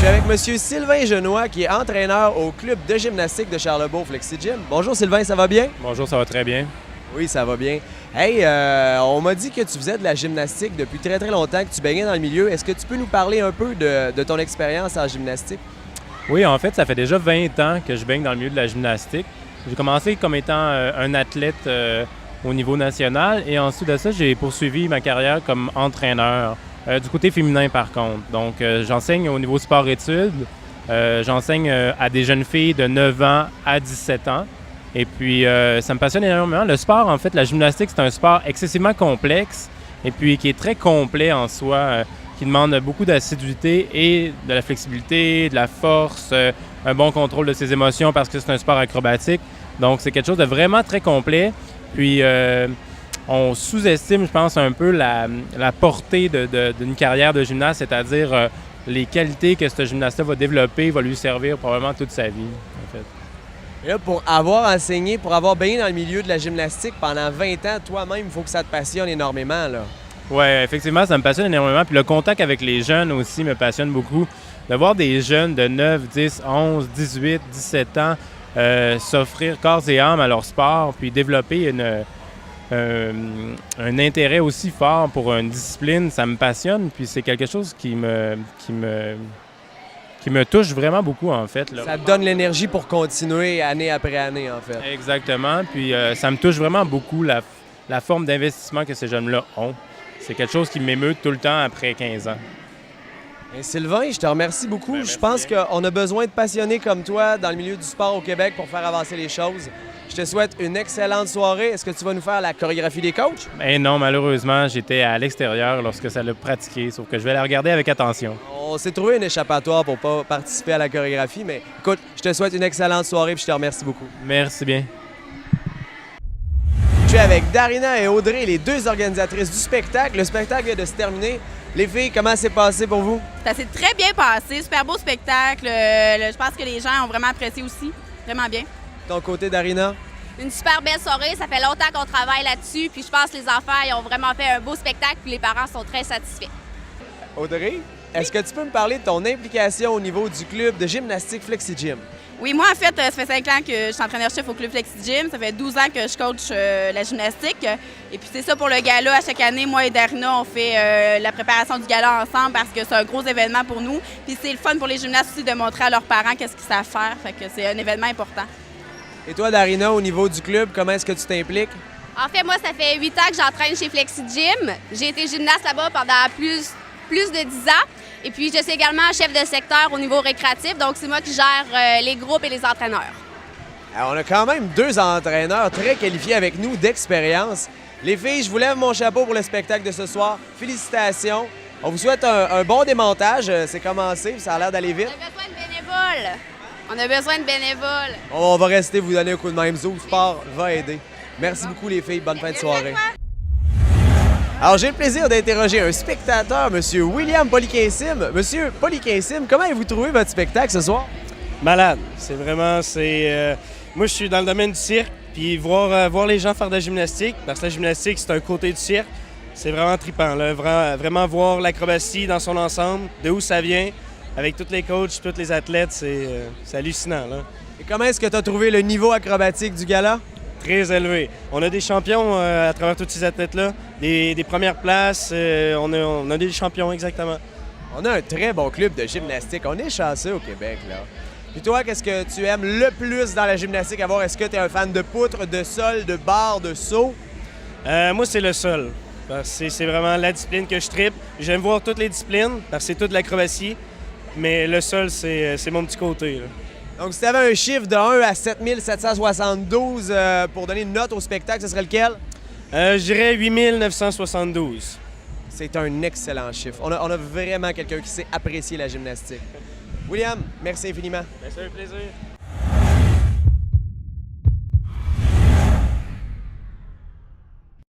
suis avec M. Sylvain Genois, qui est entraîneur au club de gymnastique de Charlebourg Flexi Gym. Bonjour Sylvain, ça va bien? Bonjour, ça va très bien. Oui, ça va bien. Hey, on m'a dit que tu faisais de la gymnastique depuis très très longtemps, que tu baignais dans le milieu. Est-ce que tu peux nous parler un peu de ton expérience en gymnastique? Oui, en fait, ça fait déjà 20 ans que je baigne dans le milieu de la gymnastique. J'ai commencé comme étant un athlète au niveau national et ensuite de ça, j'ai poursuivi ma carrière comme entraîneur, du côté féminin par contre. Donc, j'enseigne au niveau sport-études, j'enseigne à des jeunes filles de 9 ans à 17 ans. Et puis, ça me passionne énormément. Le sport, en fait, la gymnastique, c'est un sport excessivement complexe et puis qui est très complet en soi, qui demande beaucoup d'assiduité et de la flexibilité, de la force, un bon contrôle de ses émotions parce que c'est un sport acrobatique. Donc, c'est quelque chose de vraiment très complet. Puis, on sous-estime, je pense, un peu la portée d'une carrière de gymnaste, c'est-à-dire les qualités que ce gymnaste-là va développer, va lui servir probablement toute sa vie, en fait. Et là, pour avoir enseigné, pour avoir baigné dans le milieu de la gymnastique pendant 20 ans, toi-même, il faut que ça te passionne énormément, là. Oui, effectivement, ça me passionne énormément. Puis le contact avec les jeunes aussi me passionne beaucoup. De voir des jeunes de 9, 10, 11, 18, 17 ans s'offrir corps et âme à leur sport, puis développer un intérêt aussi fort pour une discipline, ça me passionne. Puis c'est quelque chose qui me touche vraiment beaucoup, en fait, là. Ça te donne l'énergie pour continuer année après année, en fait. Exactement. Puis ça me touche vraiment beaucoup la forme d'investissement que ces jeunes-là ont. C'est quelque chose qui m'émeut tout le temps après 15 ans. Et Sylvain, je te remercie beaucoup. Bien, je pense qu'on a besoin de passionnés comme toi dans le milieu du sport au Québec pour faire avancer les choses. Je te souhaite une excellente soirée. Est-ce que tu vas nous faire la chorégraphie des coachs? Eh non, malheureusement, j'étais à l'extérieur lorsque ça l'a pratiqué, sauf que je vais la regarder avec attention. On s'est trouvé un échappatoire pour pas participer à la chorégraphie, mais écoute, je te souhaite une excellente soirée et je te remercie beaucoup. Merci bien. Je suis avec Darina et Audrey, les deux organisatrices du spectacle. Le spectacle vient de se terminer. Les filles, comment c'est passé pour vous? Ça s'est très bien passé, super beau spectacle. Je pense que les gens ont vraiment apprécié aussi, vraiment bien. Ton côté, Darina? Une super belle soirée, ça fait longtemps qu'on travaille là-dessus, puis je pense que les enfants ils ont vraiment fait un beau spectacle, puis les parents sont très satisfaits. Audrey, est-ce que tu peux me parler de ton implication au niveau du club de gymnastique Flexi Gym? Oui, moi, en fait, ça fait 5 ans que je suis entraîneur-chef au Club Flexi Gym. Ça fait 12 ans que je coach la gymnastique. Et puis, c'est ça pour le gala. À chaque année, moi et Darina, on fait la préparation du gala ensemble parce que c'est un gros événement pour nous. Puis, c'est le fun pour les gymnastes aussi de montrer à leurs parents qu'est-ce qu'ils savent faire. Fait que c'est un événement important. Et toi, Darina, au niveau du club, comment est-ce que tu t'impliques? En fait, moi, ça fait 8 ans que j'entraîne chez Flexi Gym. J'ai été gymnaste là-bas pendant plus de 10 ans. Et puis, je suis également chef de secteur au niveau récréatif, donc c'est moi qui gère les groupes et les entraîneurs. Alors, on a quand même deux entraîneurs très qualifiés avec nous d'expérience. Les filles, je vous lève mon chapeau pour le spectacle de ce soir. Félicitations. On vous souhaite un bon démontage. C'est commencé, ça a l'air d'aller vite. On a besoin de bénévoles. On va rester vous donner un coup de main. Zoo Sport va aider. Merci beaucoup, les filles. Bonne fin de soirée. Alors, j'ai le plaisir d'interroger un spectateur, M. William Poliquinsim. Monsieur Poliquinsim, comment avez-vous trouvé votre spectacle ce soir? Malade. C'est vraiment, moi, je suis dans le domaine du cirque, puis voir les gens faire de la gymnastique, parce que la gymnastique, c'est un côté du cirque, c'est vraiment trippant, là. Vraiment voir l'acrobatie dans son ensemble, de où ça vient, avec tous les coachs, tous les athlètes, c'est hallucinant, là. Et comment est-ce que tu as trouvé le niveau acrobatique du gala? Très élevé. On a des champions à travers tous ces athlètes-là, des premières places, on a des champions, exactement. On a un très bon club de gymnastique. On est chanceux au Québec, là. Et toi, qu'est-ce que tu aimes le plus dans la gymnastique à voir? Est-ce que tu es un fan de poutres, de sol, de barres, de saut? Moi, c'est le sol. Parce que c'est vraiment la discipline que je trippe. J'aime voir toutes les disciplines, parce que c'est toute l'acrobatie. Mais le sol, c'est mon petit côté, là. Donc, si tu avais un chiffre de 1 à 7772 pour donner une note au spectacle, ce serait lequel? Je dirais 8972. C'est un excellent chiffre. On a vraiment quelqu'un qui sait apprécier la gymnastique. William, merci infiniment. C'est un plaisir.